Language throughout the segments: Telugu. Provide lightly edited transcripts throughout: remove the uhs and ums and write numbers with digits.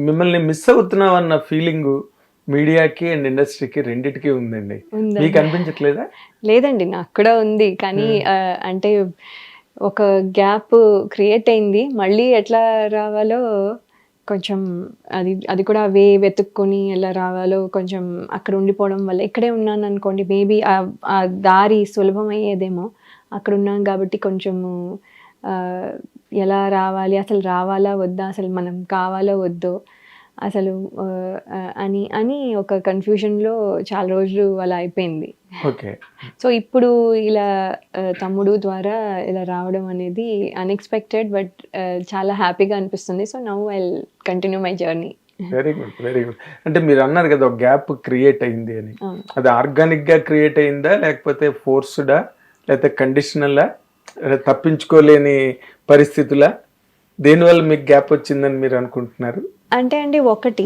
మిమ్మల్ని మిస్ అవుతున్నాం అన్న ఫీలింగ్ మీడియాకి అండ్ ఇండస్ట్రీకి రెండిటికి ఉందండి. మీకు అనిపించట్లేదా? లేదండి, నాకు కూడా ఉంది. కానీ అంటే ఒక గ్యాప్ క్రియేట్ అయింది. మళ్ళీ ఎట్లా రావాలో కొంచెం అది కూడా వెతుక్కొని ఎలా రావాలో కొంచెం అక్కడ ఉండిపోవడం వల్ల, ఇక్కడే ఉన్నాను అనుకోండి మేబీ ఆ దారి సులభం అయ్యేదేమో. అక్కడ ఉన్నాం కాబట్టి కొంచెము ఎలా రావాలి, అసలు రావాలా వద్దా, అసలు మనం కావాలో వద్దో అసలు అని ఒక కన్ఫ్యూజన్లో చాలా రోజులు అలా అయిపోయింది. ఓకే. సో ఇప్పుడు ఇలా తమ్ముడు ద్వారా ఇలా రావడం అనేది అన్ఎక్స్పెక్టెడ్, బట్ చాలా హ్యాపీగా అనిపిస్తుంది. So now I will continue my journey. Very good, very good. అంటే మీరు అన్నారు కదా ఒక గ్యాప్ క్రియేట్ అయింది అని, అది ఆర్గానిక్ గా క్రియేట్ అయిందా లేకపోతే ఫోర్స్డా లేకపోతే కండిషనల్లా, తప్పించుకోలేని పరిస్థితులా, దేనివల్ల మీకు గ్యాప్ వచ్చిందని మీరు అనుకుంటున్నారు? అంటే అండి ఒకటి,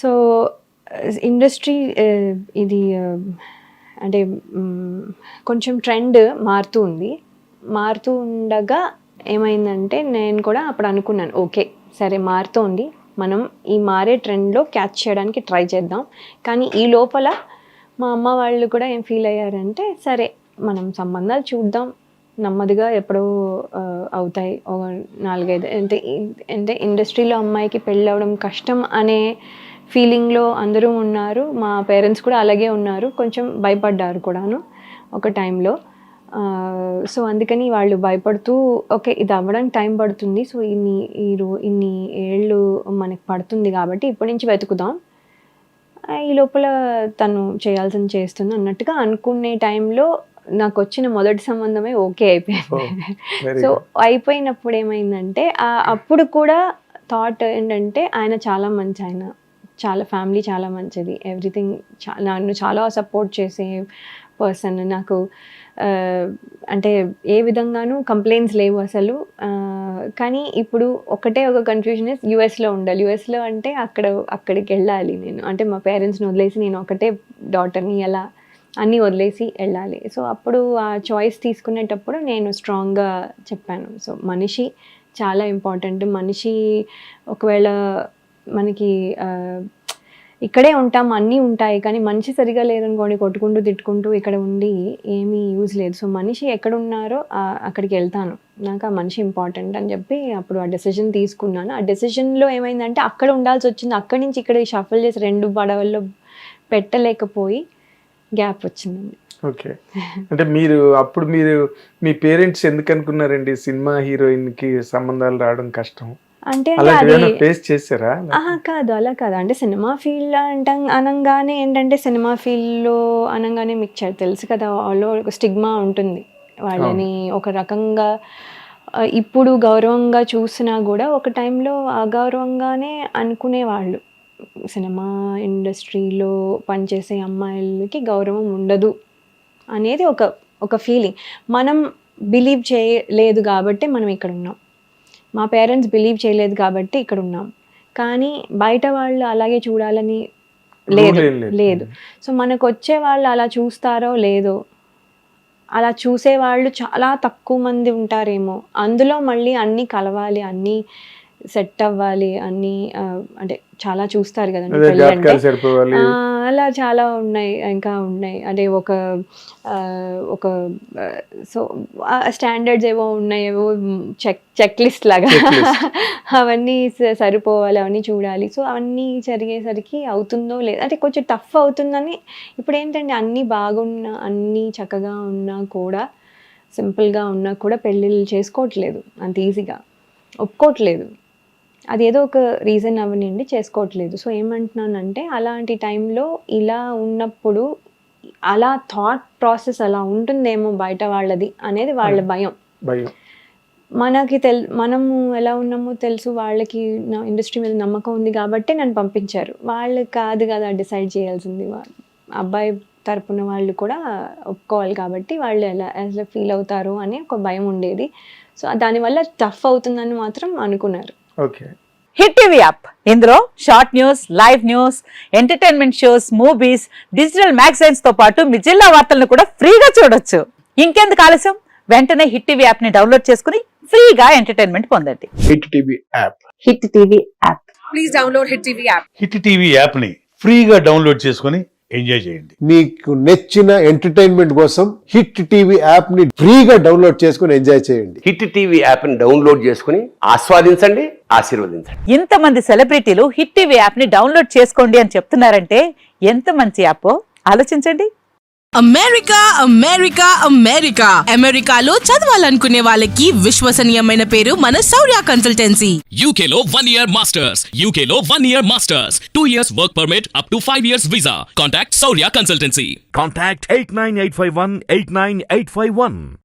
సో ఇండస్ట్రీ ఇది అంటే కొంచెం ట్రెండ్ మారుతూ ఉంది. మారుతూ ఉండగా ఏమైందంటే నేను కూడా అప్పుడు అనుకున్నాను, ఓకే సరే మారుతోంది, మనం ఈ మారే ట్రెండ్లో క్యాచ్ చేయడానికి ట్రై చేద్దాం. కానీ ఈ లోపల మా అమ్మ వాళ్ళు కూడా ఏం ఫీల్ అయ్యారంటే, సరే మనం సంబంధాలు చూద్దాం, నెమ్మదిగా ఎప్పుడో అవుతాయి, ఒక 4-5 అంటే ఇండస్ట్రీలో అమ్మాయికి పెళ్ళి అవ్వడం కష్టం అనే ఫీలింగ్లో అందరూ ఉన్నారు. మా పేరెంట్స్ కూడా అలాగే ఉన్నారు, కొంచెం భయపడ్డారు కూడాను ఒక టైంలో. సో అందుకని వాళ్ళు భయపడుతూ, ఓకే ఇది అవ్వడానికి టైం పడుతుంది, సో ఇన్ని ఏళ్ళు మనకి పడుతుంది కాబట్టి ఇప్పటి నుంచి వెతుకుదాం, ఈ లోపల తను చేయాల్సింది చేస్తుంది అన్నట్టుగా అనుకునే టైంలో నాకు వచ్చిన మొదటి సంబంధమే ఓకే అయిపోయింది. సో అయిపోయినప్పుడు ఏమైందంటే అప్పుడు కూడా థాట్ ఏంటంటే, ఆయన చాలా మంచి, ఆయన చాలా ఫ్యామిలీ చాలా మంచిది, ఎవ్రీథింగ్ నన్ను చాలా సపోర్ట్ చేసే పర్సన్. నాకు అంటే ఏ విధంగానూ కంప్లైంట్స్ లేవు అసలు. కానీ ఇప్పుడు ఒకటే ఒక కన్ఫ్యూజన్ ఇస్ యూఎస్లో ఉండాలి. యూఎస్లో అంటే అక్కడికి వెళ్ళాలి నేను, అంటే మా పేరెంట్స్ని వదిలేసి నేను ఒకటే డాటర్ని ఎలా అన్నీ వదిలేసి వెళ్ళాలి. సో అప్పుడు ఆ చాయిస్ తీసుకునేటప్పుడు నేను స్ట్రాంగ్గా చెప్పాను, సో మనిషి చాలా ఇంపార్టెంట్. మనిషి ఒకవేళ మనకి ఇక్కడే ఉంటాం, అన్నీ ఉంటాయి, కానీ మనిషి సరిగా లేదనుకోండి, కొట్టుకుంటూ తిట్టుకుంటూ ఇక్కడ ఉండి ఏమీ యూజ్ లేదు. సో మనిషి ఎక్కడున్నారో అక్కడికి వెళ్తాను, నాకు ఆ మనిషి ఇంపార్టెంట్ అని చెప్పి అప్పుడు ఆ డెసిజన్ తీసుకున్నాను. ఆ డెసిజన్లో ఏమైందంటే అక్కడ ఉండాల్సి వచ్చింది, అక్కడి నుంచి ఇక్కడ షఫల్ చేసి 2 పడవల్లో పెట్టలేకపోయి గ్యాప్ వచ్చిందండి. ఓకే. అంటే అప్పుడు మీ పేరెంట్స్ ఎందుకు అనుకున్నారండి సినిమా హీరోయిన్ కి సంబంధాలు రావడం కష్టం అంటే? ఫేస్ చేశారా? కాదు, అలా కాదు. అంటే సినిమా ఫీల్డ్ అనగానే ఏంటంటే, సినిమా ఫీల్డ్లో అనగానే మీకు తెలుసు కదా, వాళ్ళు ఒక స్టిగ్మా ఉంటుంది, వాళ్ళని ఒక రకంగా ఇప్పుడు గౌరవంగా చూసినా కూడా ఒక టైంలో అగౌరవంగానే అనుకునేవాళ్ళు. సినిమా ఇండస్ట్రీలో పనిచేసే అమ్మాయిలకి గౌరవం ఉండదు అనేది ఒక ఫీలింగ్. మనం బిలీవ్ చేయలేదు కాబట్టి మనం ఇక్కడ ఉన్నాం, మా పేరెంట్స్ బిలీవ్ చేయలేదు కాబట్టి ఇక్కడ ఉన్నాం. కానీ బయట వాళ్ళు అలాగే చూడాలని లేదు. సో మనకు వచ్చే వాళ్ళు అలా చూస్తారో లేదో, అలా చూసేవాళ్ళు చాలా తక్కువ మంది ఉంటారేమో. అందులో మళ్ళీ అన్నీ కలవాలి, అన్నీ సెట్ అవ్వాలి, అన్నీ అంటే చాలా చూస్తారు కదండి పెళ్ళంటే. అలా చాలా ఇంకా ఉన్నాయి. అంటే ఒక సో స్టాండర్డ్స్ ఏవో ఉన్నాయి, ఏవో చెక్ లిస్ట్ లాగా అవన్నీ సరిపోవాలి, అవన్నీ చూడాలి. సో అవన్నీ జరిగేసరికి అవుతుందో లేదు, అంటే కొంచెం టఫ్ అవుతుందని. ఇప్పుడు ఏంటంటే అన్నీ బాగున్నా, అన్నీ చక్కగా ఉన్నా కూడా, సింపుల్గా ఉన్నా కూడా పెళ్ళిళ్ళు చేసుకోవట్లేదు అంత ఈజీగా, ఒప్పుకోవట్లేదు. అదేదో ఒక రీజన్ అవనండి చేసుకోవట్లేదు. సో ఏమంటున్నానంటే, అలాంటి టైంలో ఇలా ఉన్నప్పుడు అలా థాట్ ప్రాసెస్ అలా ఉంటుందేమో బయట వాళ్ళది అనేది వాళ్ళ భయం. మనకి మనము ఎలా ఉన్నామో తెలుసు, వాళ్ళకి నా ఇండస్ట్రీ మీద నమ్మకం ఉంది కాబట్టి నన్ను పంపించారు. వాళ్ళు కాదు కదా డిసైడ్ చేయాల్సింది, అబ్బాయి తరపున వాళ్ళు కూడా ఒప్పుకోవాలి కాబట్టి వాళ్ళు ఎలా ఫీల్ అవుతారు అనే ఒక భయం ఉండేది. సో దానివల్ల టఫ్ అవుతుందని మాత్రం అనుకున్నారు. ఓకే. హిట్ టీవీ యాప్, ఇందులో short news, live news, entertainment shows, movies, digital magazines తో పాటు మీ జిల్లా వార్తలను కూడా ఫ్రీగా చూడొచ్చు. ఇంకెందుకు ఆలస్యం, వెంటనే హిట్ టీవీ యాప్ ని డౌన్లోడ్ చేసుకుని ఫ్రీగా ఎంటర్టైన్మెంట్ పొందండి. Hit TV app. Hit TV app. Hit TV యాప్ని ఫ్రీగా డౌన్లోడ్ చేసుకొని ఎంజాయ్ చేయండి. మీకు నచ్చిన ఎంటర్టైన్మెంట్ కోసం హిట్ టీవీ యాప్ ని ఫ్రీగా డౌన్లోడ్ చేసుకుని ఎంజాయ్ చేయండి. హిట్ టీవీ యాప్ని డౌన్లోడ్ చేసుకుని ఆస్వాదించండి, ఆశీర్వదించండి. ఇంతమంది సెలబ్రిటీలు హిట్ టీవీ యాప్ ని డౌన్లోడ్ చేసుకోండి అని చెప్తున్నారంటే ఎంత మంచి యాప్ ఆలోచించండి. అమెరికా అమెరికా అమెరికా అమెరికాలో చదవాలనుకునే వాళ్ళకి విశ్వసనీయమైన పేరు మన శౌర్య కన్సల్టెన్సీ. UK లో 1 year masters. UK లో 1 year masters. 2 years work permit up to 5 years visa. Contact Saurya Consultancy. Contact 89851 89851.